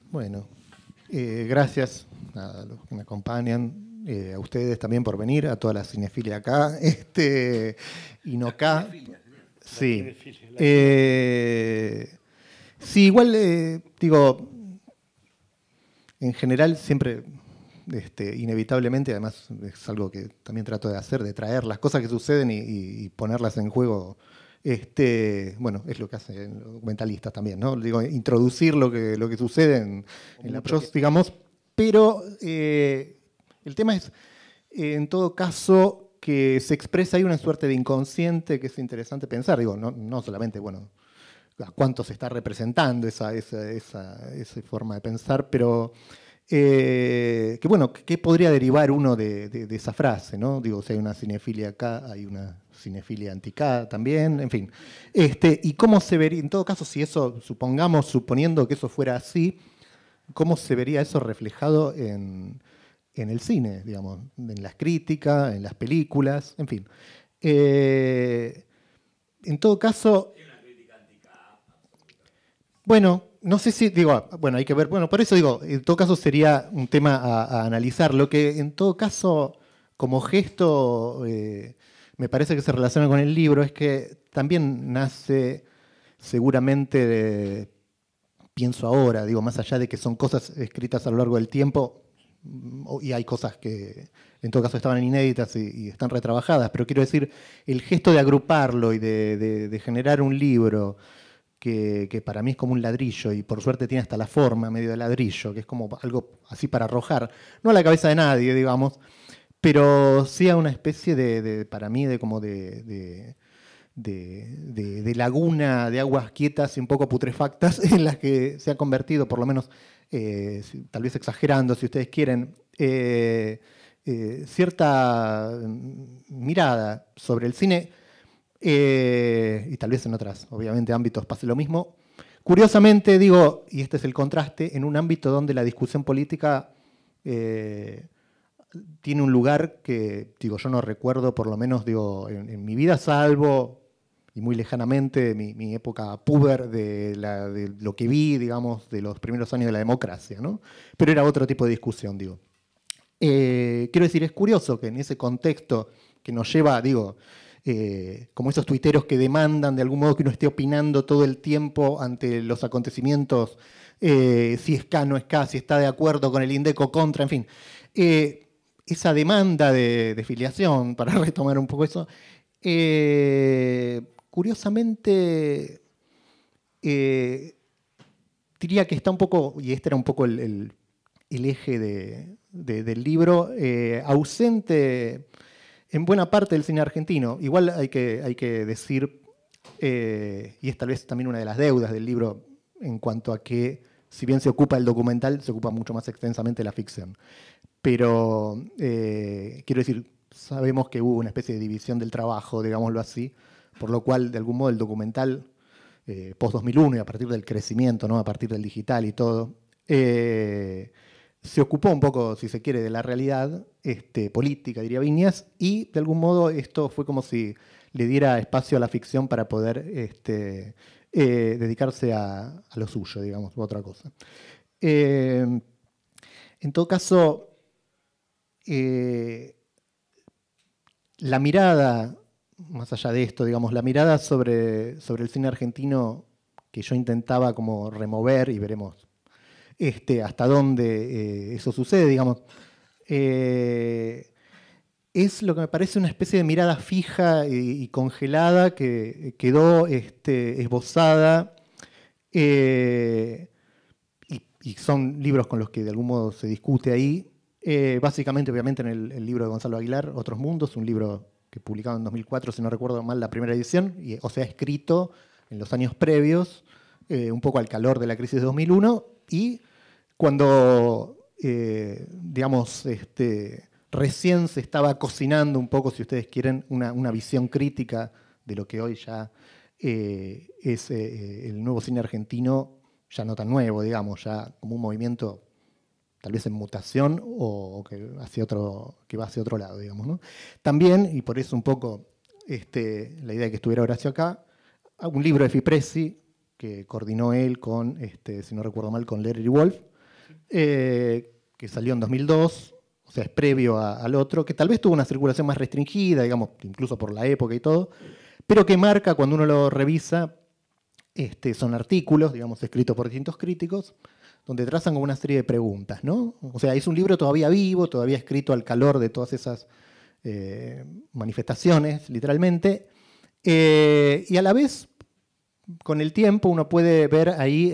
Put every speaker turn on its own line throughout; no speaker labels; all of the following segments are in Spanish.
Bueno, gracias a los que me acompañan, a ustedes también por venir, a toda la cinefilia acá, y no acá. Sí. Sí, igual, digo, en general siempre, inevitablemente, además es algo que también trato de hacer, de traer las cosas que suceden y ponerlas en juego. Bueno, es lo que hacen los documentalistas también, ¿no? Digo, introducir lo que sucede en la pros, digamos, pero el tema es, en todo caso, que se expresa ahí una suerte de inconsciente que es interesante pensar, digo, no solamente, bueno, a cuánto se está representando esa forma de pensar, pero que bueno, ¿qué podría derivar uno de esa frase? ¿No? Digo, si hay una cinefilia acá, hay una cinefilia anti-acá también, en fin. Y cómo se vería, en todo caso, si eso, suponiendo que eso fuera así, ¿cómo se vería eso reflejado en el cine, digamos, en las críticas, en las películas, en fin? En todo caso, bueno, no sé si, digo, bueno, hay que ver, bueno, por eso digo, en todo caso sería un tema a analizar. Lo que en todo caso, como gesto, me parece que se relaciona con el libro, es que también nace seguramente pienso ahora, digo, más allá de que son cosas escritas a lo largo del tiempo, y hay cosas que en todo caso estaban inéditas y están retrabajadas, pero quiero decir, el gesto de agruparlo y de generar un libro que para mí es como un ladrillo y por suerte tiene hasta la forma medio de ladrillo, que es como algo así para arrojar, no a la cabeza de nadie, digamos, pero sí a una especie para mí, de como de laguna de aguas quietas y un poco putrefactas en las que se ha convertido, por lo menos, tal vez exagerando si ustedes quieren, cierta mirada sobre el cine y tal vez en otros, obviamente, ámbitos pase lo mismo. Curiosamente, digo, y este es el contraste, en un ámbito donde la discusión política tiene un lugar que, digo, yo no recuerdo, por lo menos, digo, en mi vida, salvo, y muy lejanamente, mi época puber de lo que vi, digamos, de los primeros años de la democracia, ¿no? Pero era otro tipo de discusión, digo. Quiero decir, es curioso que en ese contexto que nos lleva, digo, como esos tuiteros que demandan de algún modo que uno esté opinando todo el tiempo ante los acontecimientos, si es K, no es K, si está de acuerdo con el INDEC contra, en fin. Esa demanda de filiación, para retomar un poco eso, curiosamente diría que está un poco, y este era un poco el eje del libro, ausente en buena parte del cine argentino. Igual hay que decir, y es tal vez también una de las deudas del libro, en cuanto a que, si bien se ocupa el documental, se ocupa mucho más extensamente la ficción. Pero, quiero decir, sabemos que hubo una especie de división del trabajo, digámoslo así, por lo cual, de algún modo, el documental, post-2001 y a partir del crecimiento, ¿no? A partir del digital y todo, se ocupó un poco, si se quiere, de la realidad política, diría Viñas, y de algún modo esto fue como si le diera espacio a la ficción para poder dedicarse a lo suyo, digamos, u otra cosa. En todo caso, la mirada, más allá de esto, digamos, la mirada sobre el cine argentino que yo intentaba como remover, y veremos hasta dónde eso sucede, digamos, es lo que me parece una especie de mirada fija y congelada que quedó esbozada, y son libros con los que de algún modo se discute ahí, básicamente, obviamente, en el libro de Gonzalo Aguilar, Otros Mundos, un libro que publicado en 2004, si no recuerdo mal, la primera edición, o sea, escrito en los años previos, un poco al calor de la crisis de 2001, y cuando, digamos, recién se estaba cocinando un poco, si ustedes quieren, una visión crítica de lo que hoy ya es el nuevo cine argentino, ya no tan nuevo, digamos, ya como un movimiento tal vez en mutación o que va hacia otro lado, digamos, ¿no? También, y por eso un poco la idea de que estuviera Horacio acá, un libro de Fipressi que coordinó él con, si no recuerdo mal, con Larry Wolf, que salió en 2002, o sea, es previo al otro, que tal vez tuvo una circulación más restringida, digamos, incluso por la época y todo, pero que marca, cuando uno lo revisa, son artículos, digamos, escritos por distintos críticos, donde trazan como una serie de preguntas, ¿no? O sea, es un libro todavía vivo, todavía escrito al calor de todas esas manifestaciones, literalmente, y a la vez, con el tiempo, uno puede ver ahí,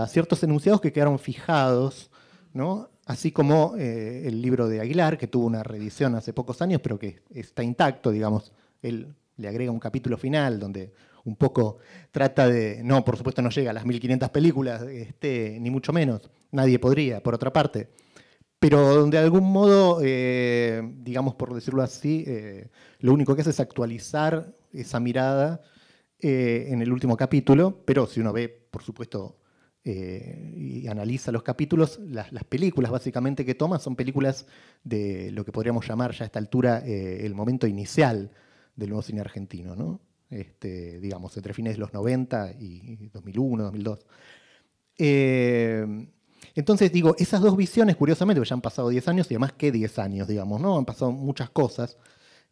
ciertos enunciados que quedaron fijados, ¿no? Así como el libro de Aguilar, que tuvo una reedición hace pocos años, pero que está intacto, digamos. Él le agrega un capítulo final donde un poco trata de... No, por supuesto no llega a las 1500 películas, ni mucho menos. Nadie podría, por otra parte. Pero donde de algún modo, digamos por decirlo así, lo único que hace es actualizar esa mirada en el último capítulo, pero si uno ve, por supuesto, y analiza los capítulos, las películas básicamente que toma son películas de lo que podríamos llamar ya a esta altura el momento inicial del nuevo cine argentino, ¿no? Digamos, entre fines de los 90 y 2001, 2002. Entonces, digo, esas dos visiones, curiosamente, porque ya han pasado 10 años, y además, ¿qué 10 años, digamos, ¿no? Han pasado muchas cosas.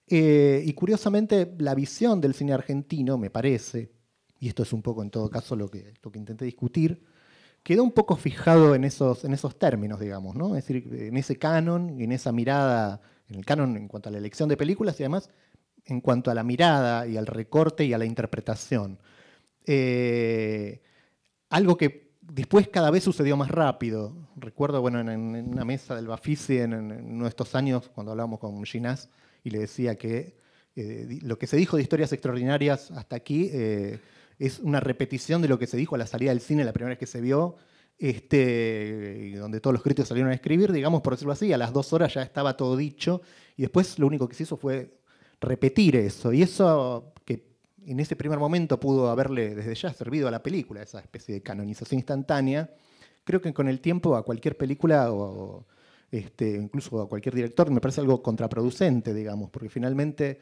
Y curiosamente, la visión del cine argentino, me parece, y esto es un poco en todo caso lo que intenté discutir, quedó un poco fijado en esos términos, digamos, ¿no? Es decir, en ese canon y en esa mirada, en el canon en cuanto a la elección de películas y además en cuanto a la mirada y al recorte y a la interpretación. Algo que después cada vez sucedió más rápido. Recuerdo, bueno, en una mesa del Bafisi en uno de estos años, cuando hablábamos con Ginás, y le decía que lo que se dijo de Historias Extraordinarias hasta aquí es una repetición de lo que se dijo a la salida del cine la primera vez que se vio, donde todos los críticos salieron a escribir, digamos, por decirlo así, a las 2 horas ya estaba todo dicho, y después lo único que se hizo fue repetir eso, y eso que en ese primer momento pudo haberle desde ya servido a la película, esa especie de canonización instantánea, creo que con el tiempo a cualquier película o incluso a cualquier director me parece algo contraproducente, digamos, porque finalmente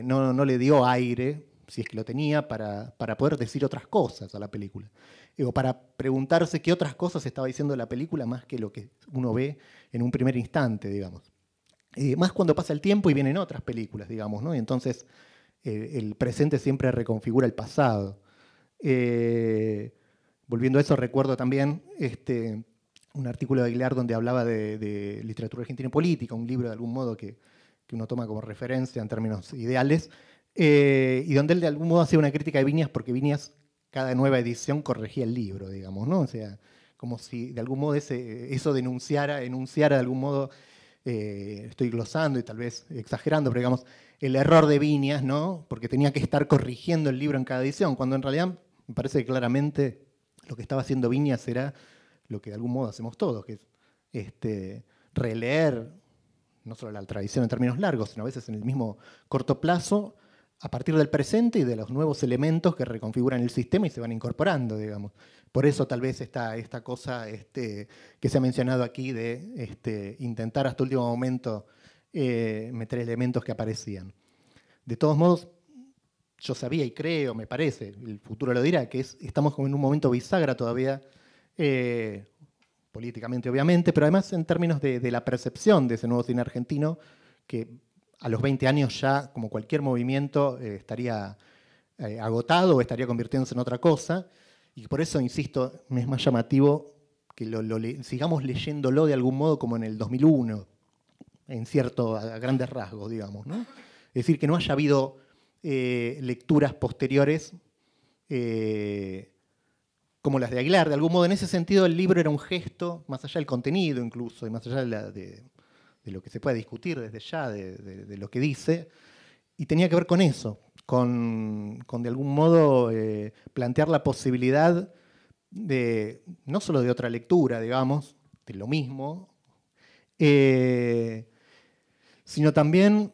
no le dio aire, si es que lo tenía, para poder decir otras cosas a la película. O para preguntarse qué otras cosas estaba diciendo la película más que lo que uno ve en un primer instante, digamos. Más cuando pasa el tiempo y vienen otras películas, digamos, ¿no? Y entonces el presente siempre reconfigura el pasado. Volviendo a eso, recuerdo también un artículo de Aguilar donde hablaba de literatura argentina y política, un libro de algún modo que uno toma como referencia en términos ideales, y donde él de algún modo hacía una crítica de Viñas, porque Viñas, cada nueva edición, corregía el libro, digamos, ¿no? O sea, como si de algún modo eso enunciara de algún modo, estoy glosando y tal vez exagerando, pero digamos, el error de Viñas, ¿no? Porque tenía que estar corrigiendo el libro en cada edición, cuando en realidad me parece que claramente lo que estaba haciendo Viñas era lo que de algún modo hacemos todos, que es releer no solo la tradición en términos largos, sino a veces en el mismo corto plazo, a partir del presente y de los nuevos elementos que reconfiguran el sistema y se van incorporando, digamos. Por eso tal vez está esta cosa que se ha mencionado aquí de intentar hasta el último momento meter elementos que aparecían. De todos modos, yo sabía y creo, me parece, el futuro lo dirá, que estamos como en un momento bisagra todavía, políticamente obviamente, pero además en términos de la percepción de ese nuevo cine argentino, que a los 20 años ya, como cualquier movimiento, estaría agotado o estaría convirtiéndose en otra cosa, y por eso, insisto, me es más llamativo que sigamos leyéndolo de algún modo como en el 2001, a grandes rasgos, digamos, ¿no? Es decir, que no haya habido lecturas posteriores como las de Aguilar. De algún modo, en ese sentido, el libro era un gesto, más allá del contenido incluso, y más allá de lo que se puede discutir desde ya, de lo que dice, y tenía que ver con eso, con de algún modo plantear la posibilidad no solo de otra lectura, digamos, de lo mismo, sino también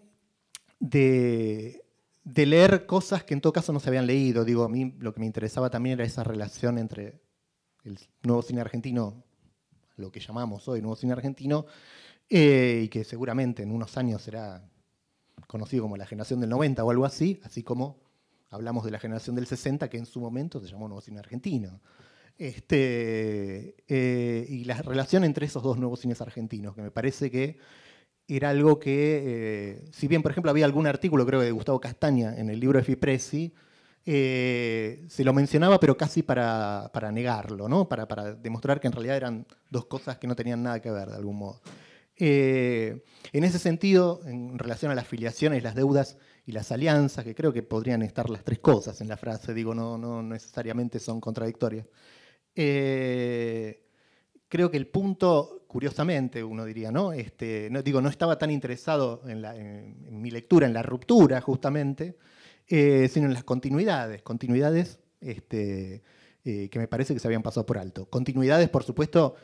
de leer cosas que en todo caso no se habían leído. Digo, a mí lo que me interesaba también era esa relación entre el nuevo cine argentino, lo que llamamos hoy nuevo cine argentino, y que seguramente en unos años será conocido como la generación del 90 o algo así como hablamos de la generación del 60, que en su momento se llamó nuevo cine argentino. Y la relación entre esos dos nuevos cines argentinos, que me parece que era algo que, si bien, por ejemplo, había algún artículo, creo que de Gustavo Castaña, en el libro de Fipresi, se lo mencionaba, pero casi para negarlo, ¿no? Para demostrar que en realidad eran dos cosas que no tenían nada que ver, de algún modo. En ese sentido, en relación a las filiaciones, las deudas y las alianzas, que creo que podrían estar las tres cosas en la frase, digo, no necesariamente son contradictorias. Creo que el punto, curiosamente, uno diría, ¿no? No estaba tan interesado en mi lectura, en la ruptura, justamente, sino en las continuidades. Continuidades que me parece que se habían pasado por alto. Continuidades, por supuesto,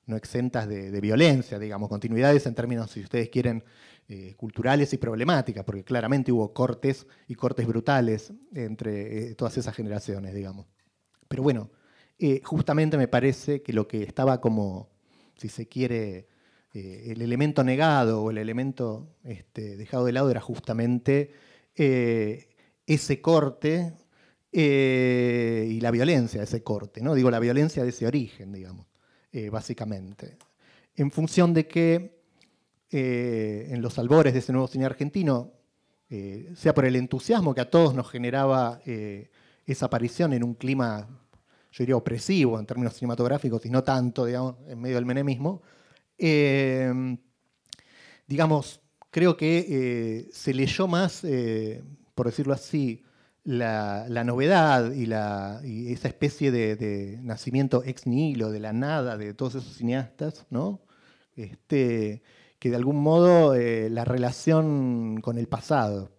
no exentas de violencia, digamos. Continuidades en términos, si ustedes quieren, culturales y problemáticas, porque claramente hubo cortes y cortes brutales entre todas esas generaciones, digamos. Pero bueno, justamente me parece que lo que estaba como, si se quiere, el elemento negado o el elemento dejado de lado era justamente ese corte y la violencia de ese corte, ¿no? Digo, la violencia de ese origen, digamos, básicamente. En función de que en los albores de ese nuevo cine argentino, sea por el entusiasmo que a todos nos generaba esa aparición en un clima, yo diría, opresivo en términos cinematográficos, y no tanto, digamos, en medio del menemismo, digamos, creo que se leyó más, por decirlo así, la novedad y esa especie de nacimiento ex nihilo, de la nada, de todos esos cineastas, ¿no? Que de algún modo la relación con el pasado,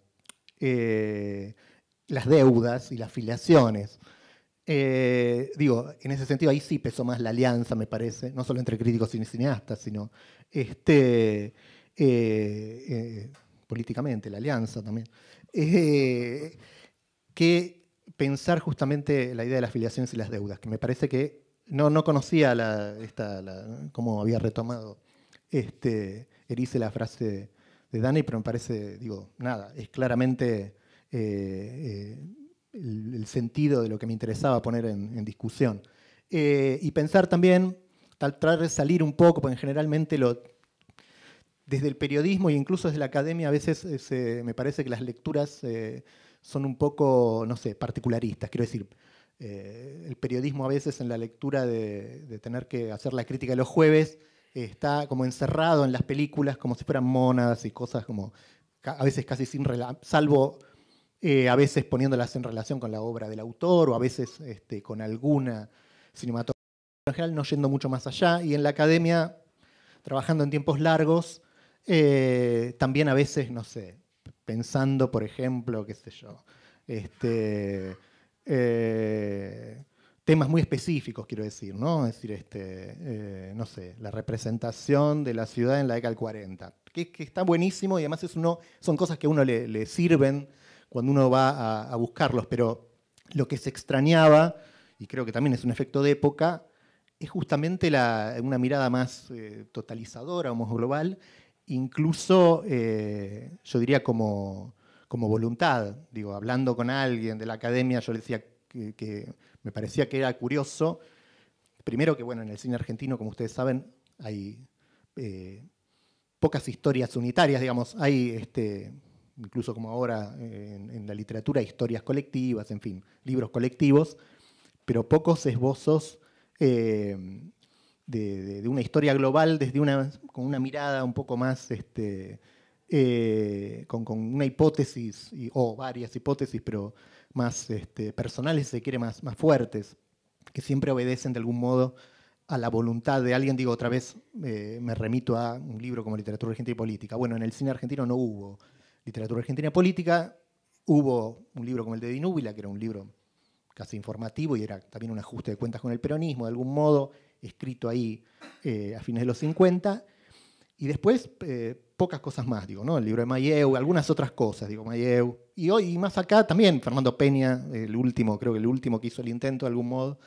las deudas y las filiaciones. Digo, en ese sentido ahí sí pesó más la alianza, me parece, no solo entre críticos y cineastas, sino políticamente, la alianza también. Que pensar justamente la idea de las filiaciones y las deudas, que me parece que no conocía cómo había retomado Erice la frase de Dani, pero me parece, digo, nada, es claramente el sentido de lo que me interesaba poner en discusión. Y pensar también, tratar de salir un poco, porque generalmente desde el periodismo e incluso desde la academia a veces me parece que las lecturas son un poco, no sé, particularistas. Quiero decir, el periodismo a veces en la lectura de tener que hacer la crítica de los jueves está como encerrado en las películas como si fueran monas y cosas como a veces casi sin salvo a veces poniéndolas en relación con la obra del autor o a veces con alguna cinematografía, en general no yendo mucho más allá. Y en la academia, trabajando en tiempos largos, también a veces, no sé, pensando, por ejemplo, qué sé yo, temas muy específicos, quiero decir, ¿no? Es decir, no sé, la representación de la ciudad en la década del 40, que está buenísimo y además son cosas que a uno le sirven cuando uno va a buscarlos, pero lo que se extrañaba, y creo que también es un efecto de época, es justamente una mirada más totalizadora o más global, incluso yo diría como voluntad. Digo, hablando con alguien de la academia, yo le decía que me parecía que era curioso, primero que bueno, en el cine argentino, como ustedes saben, hay pocas historias unitarias, digamos, hay incluso como ahora en la literatura, historias colectivas, en fin, libros colectivos, pero pocos esbozos de una historia global desde con una mirada un poco más, con una hipótesis, o varias hipótesis, pero más personales, si se quiere, más fuertes, que siempre obedecen de algún modo a la voluntad de alguien. Digo, otra vez me remito a un libro como Literatura Argentina y Política. Bueno, en el cine argentino no hubo literatura argentina y política, hubo un libro como el de Di Núbila, que era un libro casi informativo y era también un ajuste de cuentas con el peronismo, de algún modo, escrito ahí a fines de los 50, y después pocas cosas más, digo, ¿no? El libro de Mayeu, algunas otras cosas, digo, Mayeu, y hoy, y más acá también, Fernando Peña, creo que el último que hizo el intento de algún modo,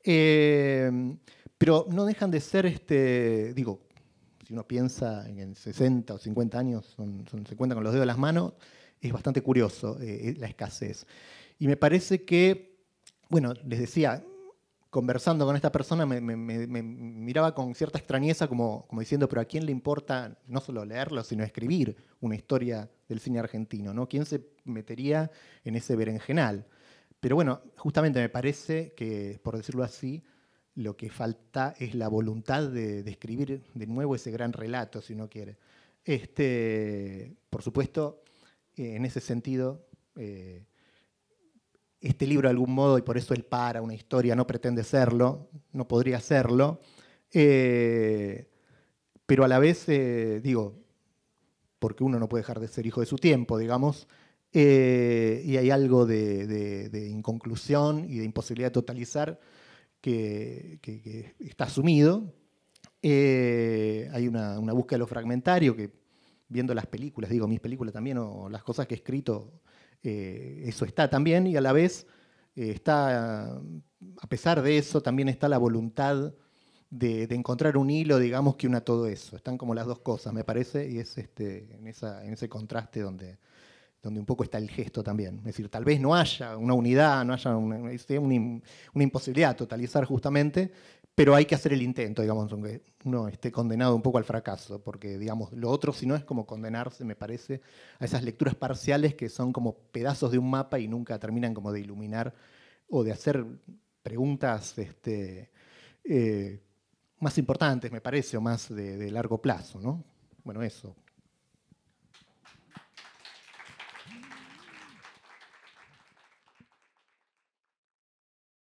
pero no dejan de ser, digo, si uno piensa en 60 o 50 años, se cuentan con los dedos de las manos, es bastante curioso la escasez. Y me parece que, bueno, les decía, conversando con esta persona me miraba con cierta extrañeza como diciendo, pero ¿a quién le importa no solo leerlo, sino escribir una historia del cine argentino, ¿no? ¿Quién se metería en ese berenjenal? Pero bueno, justamente me parece que, por decirlo así, lo que falta es la voluntad de escribir de nuevo ese gran relato, si uno quiere. Por supuesto, en ese sentido, este libro de algún modo, y por eso él para una historia, no pretende serlo, no podría serlo, pero a la vez, digo, porque uno no puede dejar de ser hijo de su tiempo, digamos, y hay algo de inconclusión y de imposibilidad de totalizar que está asumido. Hay una búsqueda de lo fragmentario que, viendo las películas, digo, mis películas también, o las cosas que he escrito, eso está también, y a la vez está, a pesar de eso, también está la voluntad de encontrar un hilo, digamos, que una todo eso. Están como las dos cosas, me parece, y es en ese contraste donde un poco está el gesto también. Es decir, tal vez no haya una unidad, no haya una imposibilidad de totalizar justamente, pero hay que hacer el intento, digamos, aunque uno esté condenado un poco al fracaso, porque, digamos, lo otro, si no, es como condenarse, me parece, a esas lecturas parciales que son como pedazos de un mapa y nunca terminan como de iluminar o de hacer preguntas más importantes, me parece, o más de largo plazo, ¿no? Bueno, eso.